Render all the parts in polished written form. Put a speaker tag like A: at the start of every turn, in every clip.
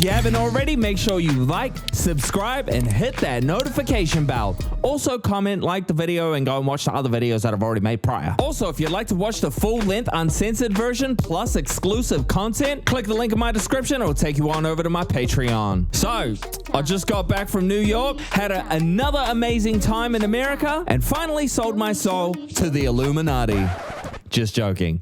A: you haven't already, make sure you like, subscribe, and hit that notification bell. Also, comment, like the video, and go and watch the other videos that I've already made prior. Also, if you'd like to watch the full-length uncensored version plus exclusive content, click the link in my description. It'll take you on over to my Patreon. So, I just got back from New York, had another amazing time in America, and finally sold my soul to the Illuminati. Just joking.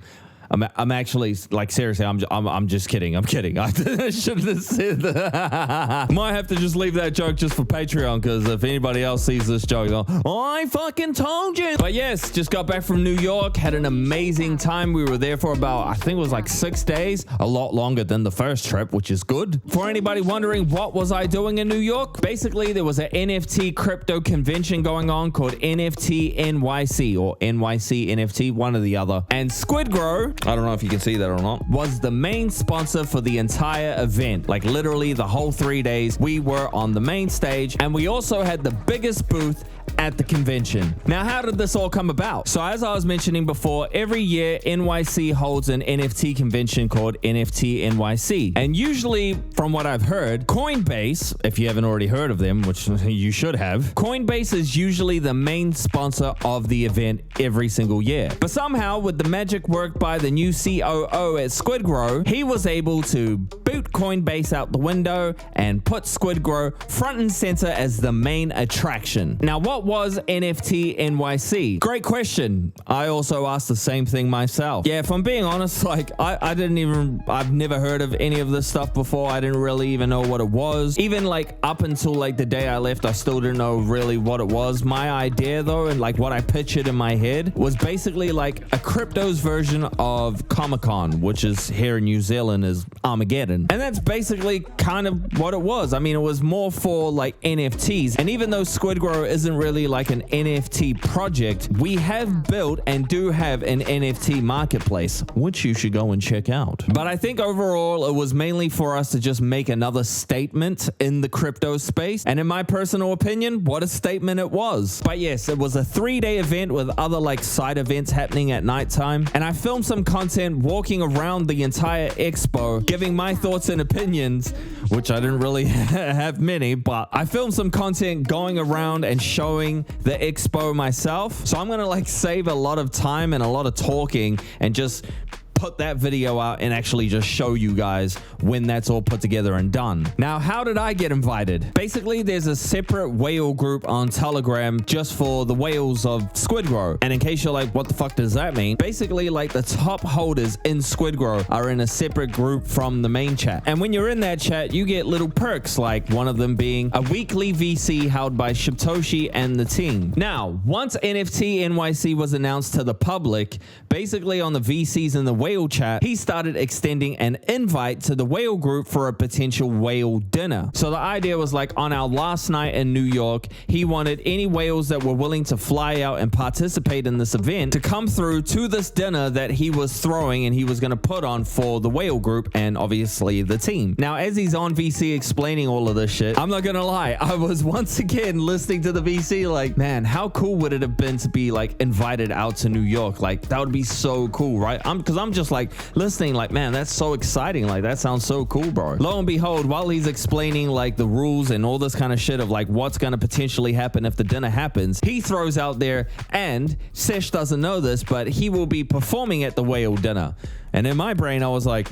A: I'm actually, like, seriously, I'm just kidding. I'm kidding. I shouldn't have said that. Might have to just leave that joke just for Patreon, because if anybody else sees this joke, I fucking told you. But yes, just got back from New York, had an amazing time. We were there for about, I think it was like 6 days, a lot longer than the first trip, which is good. For anybody wondering what was I doing in New York, basically there was an NFT crypto convention going on called NFT NYC, or NYC NFT, one or the other. And SquidGrow, I don't know if you can see that or not, was the main sponsor for the entire event. Like literally the whole 3 days we were on the main stage, and we also had the biggest booth at the convention. Now, how did this all come about? So as I was mentioning before, every year NYC holds an NFT convention called NFT NYC. And usually, from what I've heard, Coinbase, if you haven't already heard of them, which you should have, Coinbase is usually the main sponsor of the event every single year. But somehow, with the magic work by the new COO at SquidGrow, he was able to boot Coinbase out the window and put SquidGrow front and center as the main attraction. Now, what was NFT NYC? Great question. I also asked the same thing myself. Yeah, if I'm being honest, like I've never heard of any of this stuff before. I didn't really even know what it was. Even like up until like the day I left, I still didn't know really what it was. My idea though, and like what I pictured in my head, was basically like a crypto's version of Comic-Con, which is here in New Zealand is Armageddon. And that's basically kind of what it was. I mean, it was more for like NFTs. And even though SquidGrow isn't really like an NFT project, we have built and do have an NFT marketplace, which you should go and check out. But I think overall, it was mainly for us to just make another statement in the crypto space. And in my personal opinion, what a statement it was. But yes, it was a 3-day event with other like side events happening at nighttime. And I filmed some content walking around the entire expo, giving my thoughts and opinions, which I didn't really have many, but I filmed some content going around and showing the expo myself. So I'm gonna like save a lot of time and a lot of talking and just put that video out and actually just show you guys when that's all put together and done. Now, how did I get invited? Basically, there's a separate whale group on Telegram just for the whales of SquidGrow. And in case you're like, what the fuck does that mean? Basically, like the top holders in SquidGrow are in a separate group from the main chat. And when you're in that chat, you get little perks, like one of them being a weekly VC held by Shibtoshi and the team. Now, once NFT NYC was announced to the public, basically on the VCs and the whale chat, he started extending an invite to the whale group for a potential whale dinner. So the idea was like on our last night in New York, he wanted any whales that were willing to fly out and participate in this event to come through to this dinner that he was throwing and he was going to put on for the whale group and obviously the team. Now, as he's on VC explaining all of this shit, I'm not going to lie, I was once again listening to the VC like, man, how cool would it have been to be like invited out to New York? Like that would be so cool, right? Because I'm just like listening like, man, that's so exciting. Like that sounds so cool, bro. Lo and behold, while he's explaining like the rules and all this kind of shit of like what's going to potentially happen if the dinner happens, he throws out there, and Sesh doesn't know this, but he will be performing at the whale dinner. And in my brain, I was like,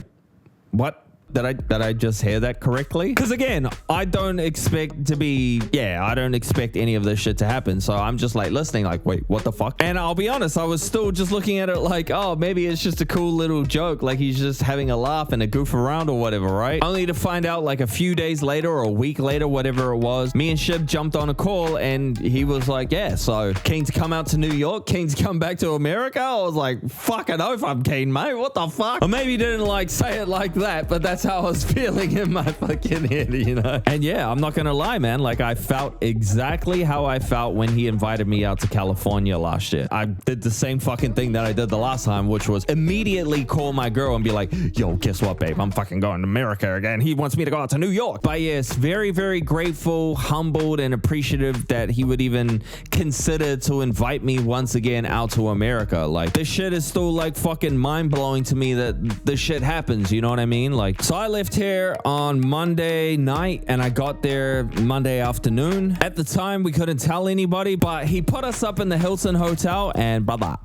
A: what? Did I just hear that correctly? Because again, I don't expect any of this shit to happen. So I'm just like listening like, wait, what the fuck? And I'll be honest, I was still just looking at it like, oh, maybe it's just a cool little joke. Like he's just having a laugh and a goof around or whatever, right? Only to find out like a few days later or a week later, whatever it was, me and Shib jumped on a call and he was like, yeah, so keen to come out to New York, keen to come back to America. I was like, fucking oath I'm keen, mate. What the fuck? Or maybe he didn't like say it like that, but that's how I was feeling in my fucking head, you know? And yeah, I'm not gonna lie, man. Like I felt exactly how I felt when he invited me out to California last year. I did the same fucking thing that I did the last time, which was immediately call my girl and be like, yo, guess what, babe? I'm fucking going to America again. He wants me to go out to New York. But yes, very, very grateful, humbled, and appreciative that he would even consider to invite me once again out to America. Like this shit is still like fucking mind blowing to me that this shit happens. You know what I mean? Like So I left here on Monday night and I got there Monday afternoon. At the time, we couldn't tell anybody, but he put us up in the Hilton Hotel and brother,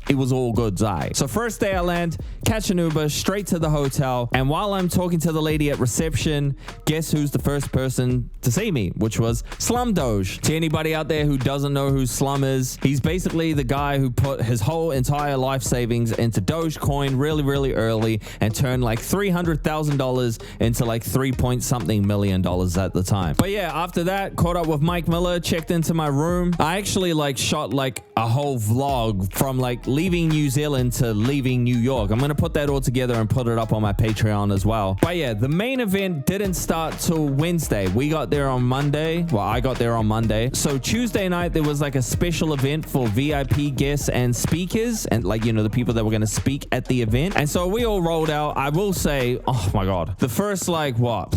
A: it was all good, Zai. So first day I land, catch an Uber straight to the hotel. And while I'm talking to the lady at reception, guess who's the first person to see me, which was Slum Doge. To anybody out there who doesn't know who Slum is, he's basically the guy who put his whole entire life savings into Dogecoin really early and turned like $300,000 into like $3-point-something million at the time. But yeah, after that, caught up with Mike Miller, checked into my room. I actually like shot like a whole vlog from like leaving New Zealand to leaving New York. I'm gonna put that all together and put it up on my Patreon as well. But yeah, the main event didn't start till Wednesday. We got there on Monday. Well, I got there on Monday. So Tuesday night, there was like a special event for VIP guests and speakers and like, you know, the people that were gonna speak at the event. And so we all rolled out. I will say, oh my God, the first like what,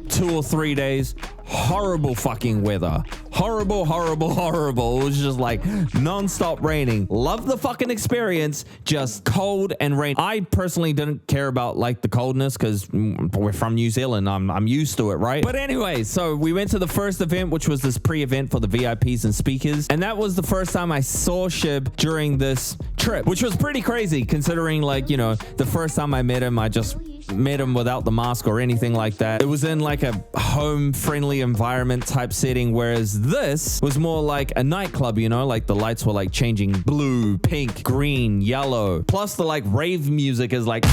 A: 2 or 3 days, horrible fucking weather. Horrible. It was just like non-stop raining. Love the fucking experience, just cold and rain. I personally didn't care about like the coldness because we're from New Zealand. I'm used to it, right? But anyway, so we went to the first event, which was this pre-event for the VIPs and speakers. And that was the first time I saw Shib during this trip, which was pretty crazy considering like, you know, the first time I met him, I just met him without the mask or anything like that. It was in like a home-friendly environment type setting, whereas this was more like a nightclub, you know, like the lights were like changing blue, pink, green, yellow. Plus the like rave music is like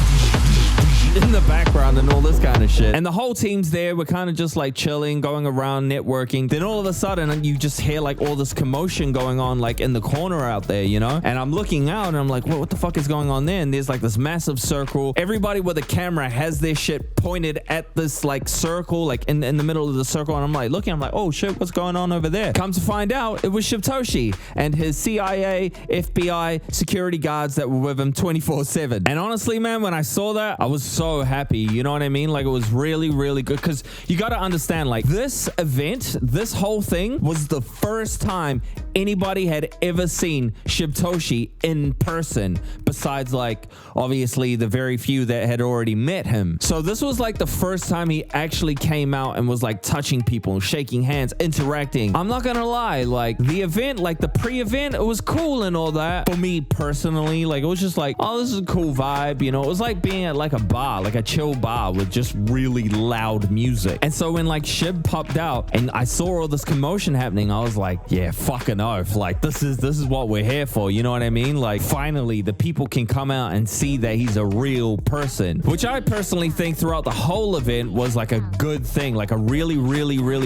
A: in the background and all this kind of shit. And the whole team's there. We're kind of just like chilling, going around, networking. Then all of a sudden you just hear like all this commotion going on like in the corner out there, you know? And I'm looking out and I'm like, what the fuck is going on there? And there's like this massive circle. Everybody with a camera has their shit pointed at this like circle, like in the middle of the circle. And I'm like looking, I'm like, oh shit, what's going on over there? Come to find out, it was Shibtoshi and his CIA, FBI, security guards that were with him 24/7. And honestly, man, when I saw that, I was so happy, you know what I mean? Like it was really good because you got to understand like this event, this whole thing was the first time anybody had ever seen Shibtoshi in person besides like obviously the very few that had already met him. So this was like the first time he actually came out and was like touching people, shaking hands, interacting. I'm not gonna lie, like the event, like the pre-event, it was cool and all that. For me personally, like it was just like, oh, this is a cool vibe, you know? It was like being at like a bar, like a chill bar with just really loud music. And so when like Shib popped out and I saw all this commotion happening, I was like, yeah, fucking oath. Like this is what we're here for. You know what I mean? Like finally the people can come out and see that he's a real person, which I personally think throughout the whole event was like a good thing, like a really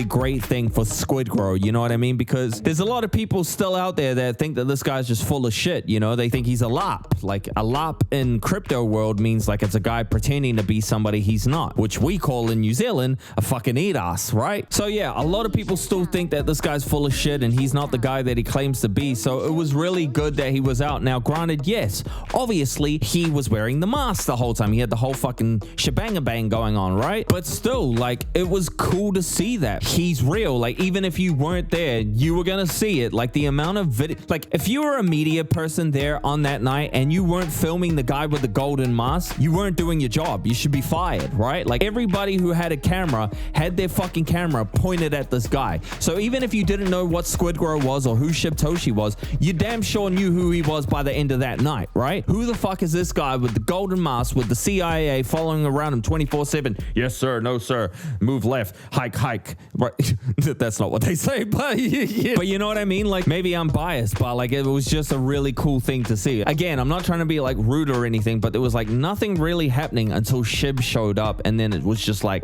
A: great thing for SquidGrow. You know what I mean? Because there's a lot of people still out there that think that this guy's just full of shit. You know, they think he's a lop. Like a lop in crypto world means like it's a guy pretending to be somebody he's not, which we call in New Zealand a fucking eat-ass, right? So yeah, a lot of people still think that this guy's full of shit and he's not the guy that he claims to be. So it was really good that he was out. Now granted, yes, obviously he was wearing the mask the whole time. He had the whole fucking shebang-a-bang going on, right? But still, like, it was cool to see that he's real. Like, even if you weren't there, you were gonna see it. Like, the amount of video, like, if you were a media person there on that night and you weren't filming the guy with the golden mask, you weren't doing your job. You should be fired, right? Like, everybody who had a camera had their fucking camera pointed at this guy. So even if you didn't know what SquidGrow was or who Shibtoshi was, you damn sure knew who he was by the end of that night, right? Who the fuck is this guy with the golden mask with the CIA following around him 24/7? Yes, sir. No, sir. Move left. Hike. Right. That's not what they say, but yeah. But you know what I mean? Like, maybe I'm biased, but like, it was just a really cool thing to see. Again, I'm not trying to be like rude or anything, but there was like nothing really happening until Shib showed up, and then it was just like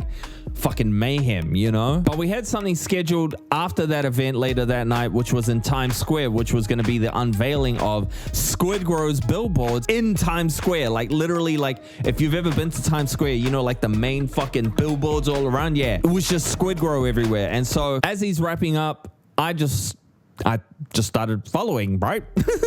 A: fucking mayhem, you know? But we had something scheduled after that event later that night, which was in Times Square, which was going to be the unveiling of SquidGrow's billboards in Times Square. Like, literally, like, if you've ever been to Times Square, you know, like the main fucking billboards all around. Yeah, it was just SquidGrow everywhere. And so as he's wrapping up, I just I just started following, right?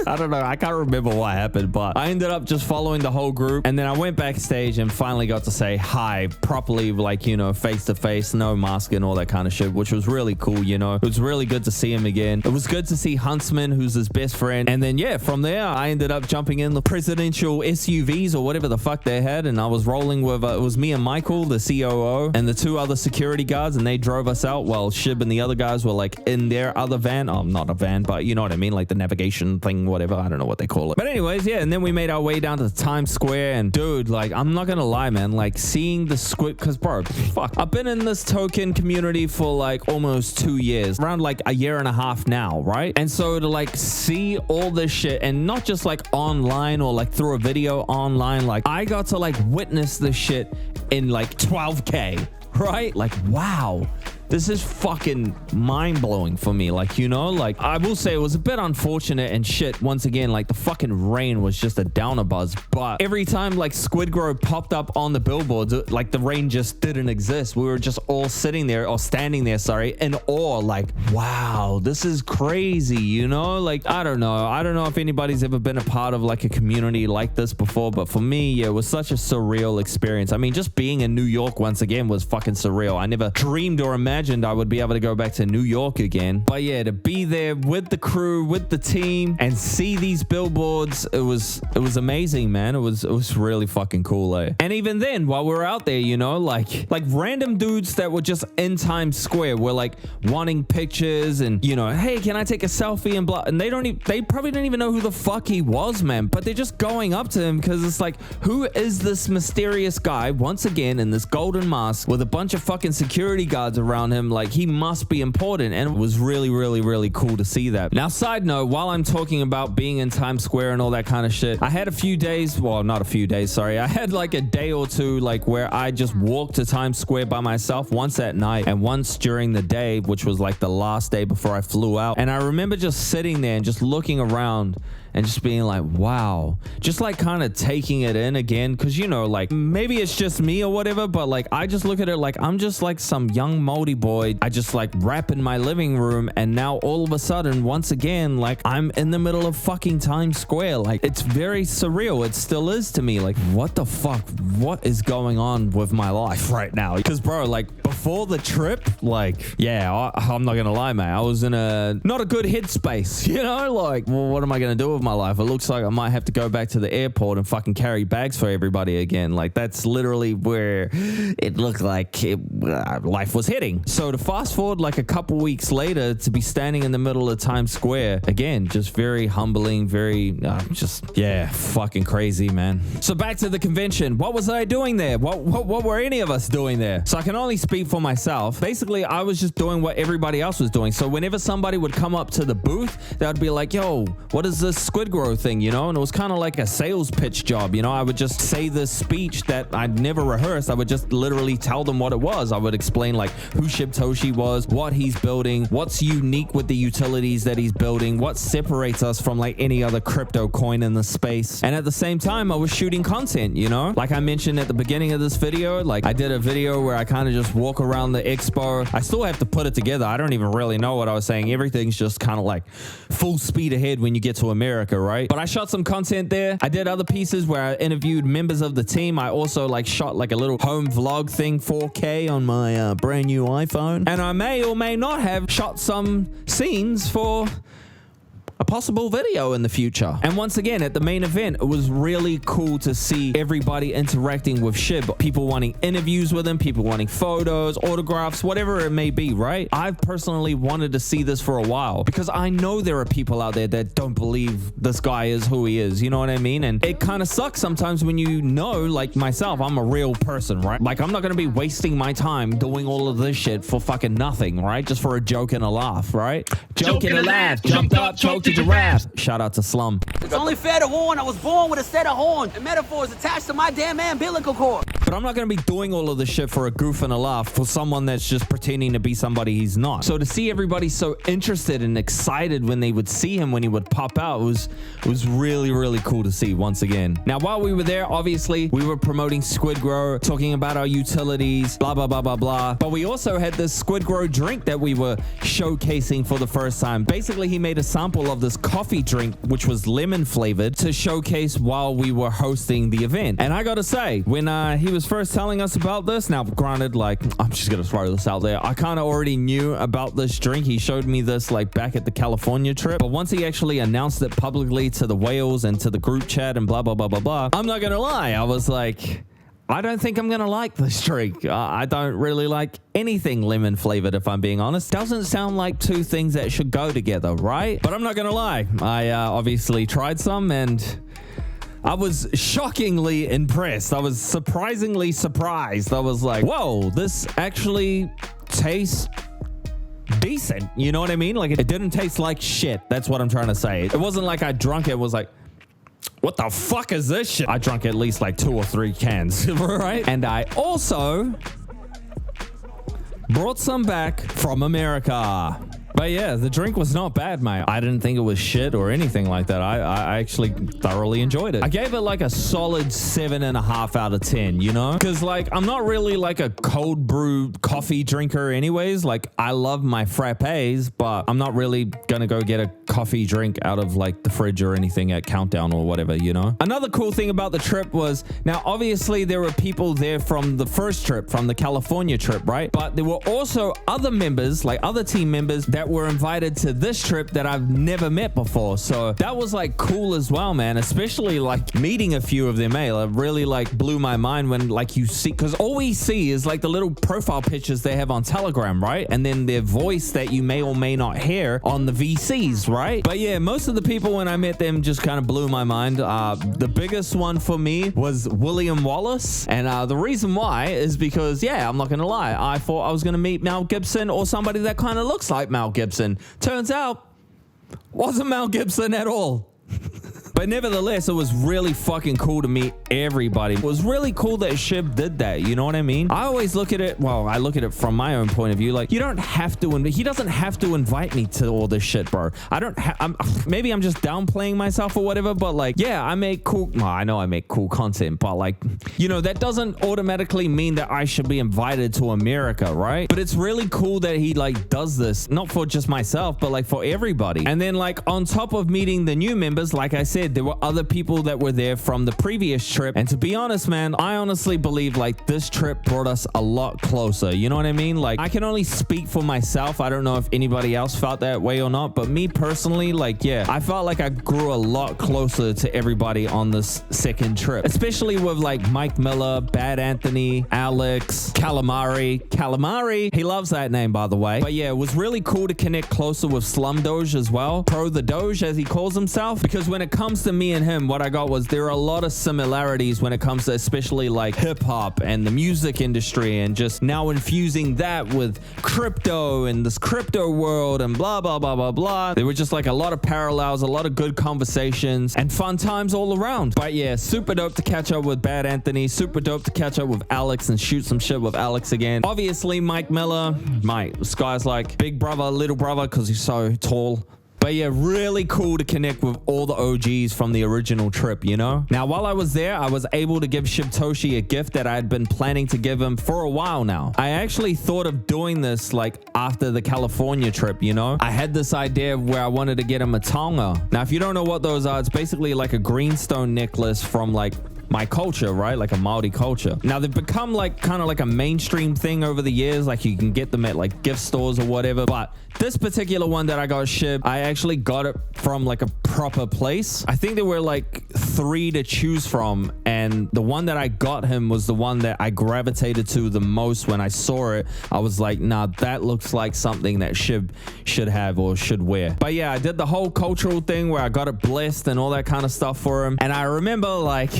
A: I don't know. I can't remember what happened, but I ended up just following the whole group. And then I went backstage and finally got to say hi properly, like, you know, face to face, no mask and all that kind of shit, which was really cool, you know. It was really good to see him again. It was good to see Huntsman, who's his best friend. And then, yeah, from there, I ended up jumping in the presidential SUVs or whatever the fuck they had. And I was rolling with, it was me and Michael, the COO, and the 2 other security guards. And they drove us out while Shib and the other guys were like in their other van. Oh, not a van, but you know what I mean? Like the navigation thing, whatever. I don't know what they call it. But anyways, yeah. And then we made our way down to Times Square. And dude, like, I'm not gonna lie, man. Like seeing the Squid, because bro, fuck. I've been in this token community for like almost 2 years. Around like a year and a half now, right? And so to like see all this shit and not just like online or like through a video online, like I got to like witness this shit in like 12K, right? Like, wow. This is fucking mind-blowing for me. Like, you know, like I will say it was a bit unfortunate and shit. Once again, like the fucking rain was just a downer buzz. But every time like SquidGrow popped up on the billboards, like the rain just didn't exist. We were just all sitting there or standing there, sorry, in awe. Like, wow, this is crazy, you know? Like, I don't know. I don't know if anybody's ever been a part of like a community like this before. But for me, yeah, it was such a surreal experience. I mean, just being in New York once again was fucking surreal. I never dreamed or imagined I would be able to go back to New York again. But yeah, to be there with the crew, with the team, and see these billboards, it was amazing, man. It was really fucking cool, eh? And even then, while we were out there, you know, like random dudes that were just in Times Square were like wanting pictures and, you know, hey, can I take a selfie and blah. And they probably didn't even know who the fuck he was, man. But they're just going up to him because it's like, who is this mysterious guy once again in this golden mask with a bunch of fucking security guards around him? Like, he must be important. And it was really, really, really cool to see that. Now, side note, while I'm talking about being in Times Square and all that kind of shit, I had a few days, well, not a few days, sorry. I had like a day or two, like where I just walked to Times Square by myself, once at night and once during the day, which was like the last day before I flew out. And I remember just sitting there and just looking around and just being like, wow, just like kind of taking it in again. Cause you know, like maybe it's just me or whatever, but like I just look at it like I'm just like some young moldy boy. I just like rap in my living room. And now all of a sudden, once again, like I'm in the middle of fucking Times Square. Like it's very surreal. It still is to me. Like, what the fuck? What is going on with my life right now? Cause bro, like before the trip, like, yeah, I'm not gonna lie, man. I was in not a good headspace, you know, like, well, what am I gonna do with my life? It looks like I might have to go back to the airport and fucking carry bags for everybody again. Like that's literally where it looked like life was heading. So to fast forward like a couple weeks later to be standing in the middle of Times Square again, just very humbling, very just, yeah, fucking crazy, man. So back to the convention. What was I doing there? What were any of us doing there? So I can only speak for myself. Basically, I was just doing what everybody else was doing. So whenever somebody would come up to the booth, they would be like, yo, what is this SquidGrow thing, you know? And it was kind of like a sales pitch job, you know? I would just say this speech that I'd never rehearsed. I would just literally tell them what it was. I would explain like who Shibtoshi was, what he's building, what's unique with the utilities that he's building, what separates us from like any other crypto coin in the space. And at the same time, I was shooting content, you know? Like I mentioned at the beginning of this video, like I did a video where I kind of just walk around the expo. I still have to put it together. I don't even really know what I was saying. Everything's just kind of like full speed ahead when you get to America, right? But I shot some content there. I did other pieces where I interviewed members of the team. I also like shot like a little home vlog thing, 4K on my brand new iPhone. And I may or may not have shot some scenes for a possible video in the future. And once again, at the main event, it was really cool to see everybody interacting with Shib. People wanting interviews with him, people wanting photos, autographs, whatever it may be, right? I've personally wanted to see this for a while because I know there are people out there that don't believe this guy is who he is. You know what I mean? And it kind of sucks sometimes when you know, like myself, I'm a real person, right? Like I'm not going to be wasting my time doing all of this shit for fucking nothing, right? Just for a joke and a laugh, right? Joke and a laugh, jumped up, choked a giraffe. Shout out to Slum.
B: It's only fair to warn I was born with a set of horns and metaphors attached to my damn umbilical cord.
A: But I'm not going to be doing all of this shit for a goof and a laugh for someone that's just pretending to be somebody he's not. So to see everybody so interested and excited when they would see him, when he would pop out, was really, really cool to see once again. Now, while we were there, obviously, we were promoting SquidGrow, talking about our utilities, blah, blah, blah, blah, blah. But we also had this SquidGrow drink that we were showcasing for the first time. Basically, he made a sample of this coffee drink, which was lemon flavored, to showcase while we were hosting the event. And I gotta say, when he was first telling us about this, now granted, like, I'm just gonna throw this out there, I kind of already knew about this drink. He showed me this like back at the California trip, but once he actually announced it publicly to the whales and to the group chat and blah, blah, blah, blah, blah, I'm not gonna lie, I was like, I don't think I'm gonna like this drink. I don't really like anything lemon flavored, if I'm being honest. Doesn't sound like two things that should go together, right? But I'm not gonna lie, I obviously tried some and I was shockingly impressed. I was surprisingly surprised. I was like, whoa, this actually tastes decent. You know what I mean? Like, it didn't taste like shit. That's what I'm trying to say. It wasn't like I drunk it, was like, what the fuck is this shit? I drank at least like 2 or 3 cans, right? And I also brought some back from America. But yeah, the drink was not bad, mate. I didn't think it was shit or anything like that. I actually thoroughly enjoyed it. I gave it like a solid 7.5 out of 10, you know? Because like, I'm not really like a cold brew coffee drinker anyways. Like, I love my frappes, but I'm not really gonna go get a coffee drink out of like the fridge or anything at Countdown or whatever, you know? Another cool thing about the trip was, now obviously there were people there from the first trip, from the California trip, right? But there were also other members, like other team members that were invited to this trip that I've never met before. So that was like cool as well, man. Especially like meeting a few of them, eh? It really like blew my mind when like you see, because all we see is like the little profile pictures they have on Telegram, right? And then their voice that you may or may not hear on the VCs, right? But yeah, most of the people when I met them just kind of blew my mind. The biggest one for me was William Wallace. And the reason why is because, yeah, I'm not gonna lie, I thought I was gonna meet Mel Gibson or somebody that kind of looks like Mel Gibson. Turns out, wasn't Mel Gibson at all. But nevertheless, it was really fucking cool to meet everybody. It was really cool that Shib did that. You know what I mean? I always look at it, well, I look at it from my own point of view. Like, you don't have to, he doesn't have to invite me to all this shit, bro. Maybe I'm just downplaying myself or whatever, but like, yeah, I make cool, well, I know I make cool content, but like, you know, that doesn't automatically mean that I should be invited to America, right? But it's really cool that he like does this, not for just myself, but like for everybody. And then like on top of meeting the new members, like I said, there were other people that were there from the previous trip. And to be honest, man, I honestly believe like this trip brought us a lot closer. You know what I mean? Like, I can only speak for myself. I don't know if anybody else felt that way or not, but me personally, like, yeah, I felt like I grew a lot closer to everybody on this second trip, especially with like Mike Miller, Bad Anthony, Alex, Calamari. He loves that name, by the way. But yeah, it was really cool to connect closer with Slum Doge as well. Pro the Doge, as he calls himself, because when it comes to me and him, what I got was there are a lot of similarities when it comes to especially like hip hop and the music industry, and just now infusing that with crypto and this crypto world and blah, blah, blah, blah, blah. There were just like a lot of parallels, a lot of good conversations and fun times all around. But yeah, super dope to catch up with Bad Anthony, super dope to catch up with Alex and shoot some shit with Alex again. Obviously, Mike Miller, this guy's like big brother, little brother, because he's so tall. But yeah, really cool to connect with all the OGs from the original trip, you know? Now, while I was there, I was able to give Shibtoshi a gift that I had been planning to give him for a while now. I actually thought of doing this like after the California trip, you know? I had this idea where I wanted to get him a tonga. Now, if you don't know what those are, it's basically like a greenstone necklace from like my culture, right? Like a Maori culture. Now they've become like kind of like a mainstream thing over the years. Like you can get them at like gift stores or whatever. But this particular one that I got Shib, I actually got it from like a proper place. I think there were like 3 to choose from. And the one that I got him was the one that I gravitated to the most. When I saw it, I was like, nah, that looks like something that Shib should have or should wear. But yeah, I did the whole cultural thing where I got it blessed and all that kind of stuff for him. And I remember like,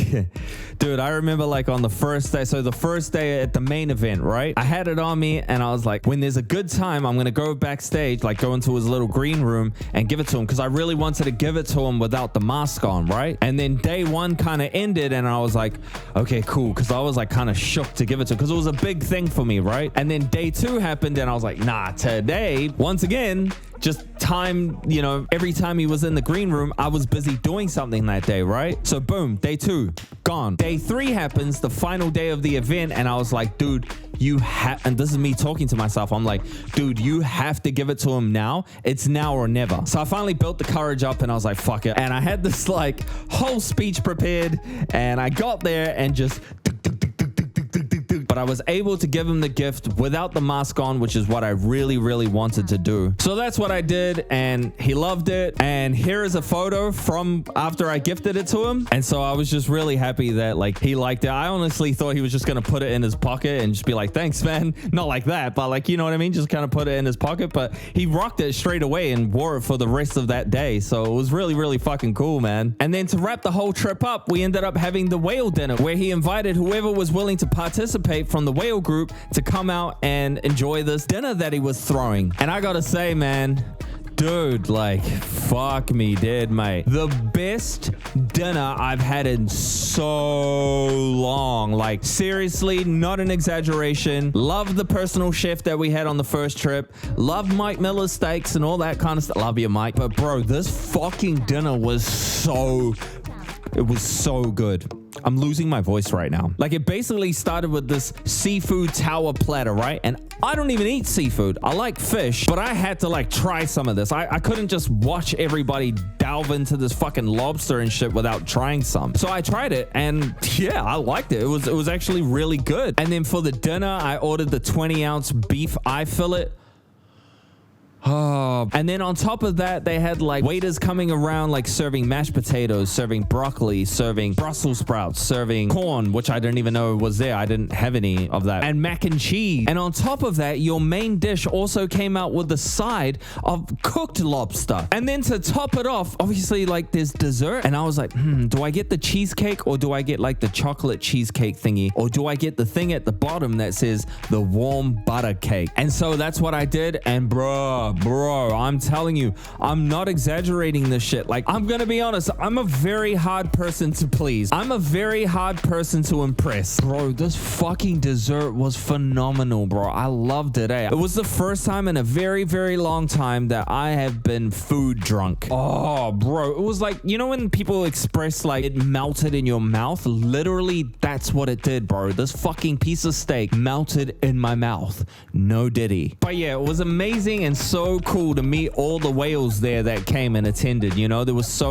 A: dude, I remember like on the first day, so the first day at the main event, right? I had it on me and I was like, when there's a good time, I'm going to go backstage, like go into his little green room and give it to him, because I really wanted to give it to him without the mask on, right? And then day one kind of ended and I was like, okay, cool. Cause I was like kind of shook to give it to, cause it was a big thing for me, right? And then day two happened and I was like, nah, today, once again, just time, you know, every time he was in the green room, I was busy doing something that day, right? So boom, day two, gone. Day three happens, the final day of the event, and I was like, dude, you have, and this is me talking to myself, I'm like, dude, you have to give it to him now. It's now or never. So I finally built the courage up and I was like, fuck it. And I had this like whole speech prepared and I got there and just, but I was able to give him the gift without the mask on, which is what I really, really wanted to do. So that's what I did, and he loved it. And here is a photo from after I gifted it to him. And so I was just really happy that like he liked it. I honestly thought he was just gonna put it in his pocket and just be like, thanks, man. Not like that, but like, you know what I mean? Just kind of put it in his pocket. But he rocked it straight away and wore it for the rest of that day. So it was really, really fucking cool, man. And then to wrap the whole trip up, we ended up having the whale dinner where he invited whoever was willing to participate from the whale group to come out and enjoy this dinner that he was throwing. And I gotta say, man, dude, like, fuck me dead, mate. The best dinner I've had in so long. Like, seriously, not an exaggeration. Love the personal chef that we had on the first trip. Love Mike Miller's steaks and all that kind of stuff. Love you, Mike. But bro, this fucking dinner was so good. I'm losing my voice right now. Like, it basically started with this seafood tower platter, right? And I don't even eat seafood. I like fish, but I had to like try some of this. I couldn't just watch everybody delve into this fucking lobster and shit without trying some. So I tried it and yeah, I liked it. It was actually really good. And then for the dinner, I ordered the 20-ounce beef eye fillet. Oh, and then on top of that, they had like waiters coming around, like serving mashed potatoes, serving broccoli, serving Brussels sprouts, serving corn, which I didn't even know was there. I didn't have any of that, and mac and cheese. And on top of that, your main dish also came out with the side of cooked lobster. And then to top it off, obviously, like there's dessert. And I was like, do I get the cheesecake or do I get like the chocolate cheesecake thingy? Or do I get the thing at the bottom that says the warm butter cake? And so that's what I did. And bro, I'm telling you, I'm not exaggerating this shit. Like, I'm gonna be honest, I'm a very hard person to please. I'm a very hard person to impress. Bro, this fucking dessert was phenomenal, bro. I loved it, eh? It was the first time in a very, very long time that I have been food drunk. Oh, bro, it was like, you know when people express like it melted in your mouth? Literally, that's what it did, bro. This fucking piece of steak melted in my mouth. No diddy. But yeah, it was amazing and so cool to meet all the whales there that came and attended. You know, there was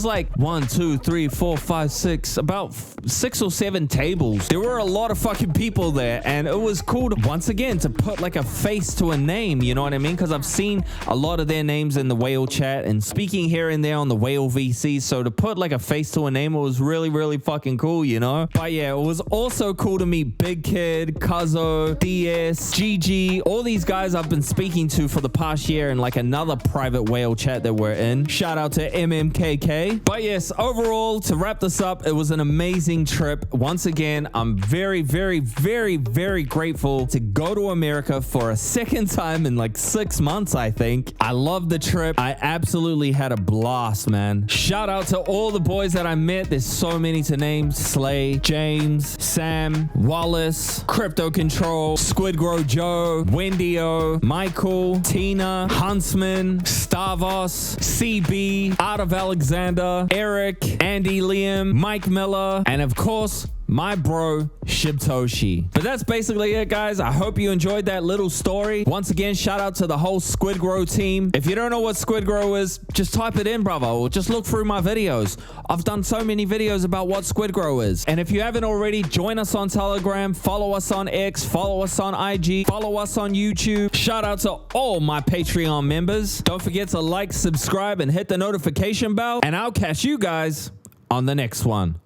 A: like 1, 2, 3, 4, 5, 6, about 6 or 7 tables. There were a lot of fucking people there, and it was cool to once again to put like a face to a name, you know what I mean? Because I've seen a lot of their names in the whale chat and speaking here and there on the whale VC, so to put like a face to a name, it was really, really fucking cool, you know? But yeah, it was also cool to meet Big Kid, Cuzzo, DS, GG, all these guys I've been speaking to for the past year in like another private whale chat that we're in. Shout out to MMKK. But yes, overall, to wrap this up, it was an amazing trip. Once again, I'm very, very, very, very grateful to go to America for a second time in like 6 months, I think. I loved the trip. I absolutely had a blast, man. Shout out to all the boys that I met. There's so many to name. Slay, James, Sam, Wallace, Crypto Control, SquidGrow Joe, Wendy-O, Michael, Tina, Huntsman, Stavos, CB, Art of Alexander, Eric, Andy Liam, Mike Miller, and of course, my bro, Shibtoshi. But that's basically it, guys. I hope you enjoyed that little story. Once again, shout out to the whole SquidGrow team. If you don't know what SquidGrow is, just type it in, brother, or just look through my videos. I've done so many videos about what SquidGrow is. And if you haven't already, join us on Telegram, follow us on X, follow us on IG, follow us on YouTube. Shout out to all my Patreon members. Don't forget to like, subscribe, and hit the notification bell. And I'll catch you guys on the next one.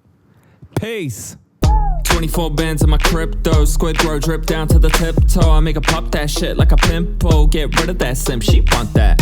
A: Peace. 24 bands in my crypto, SquidGrow drip down to the tiptoe. I make her pop that shit like a pimple. Get rid of that simp, she want that.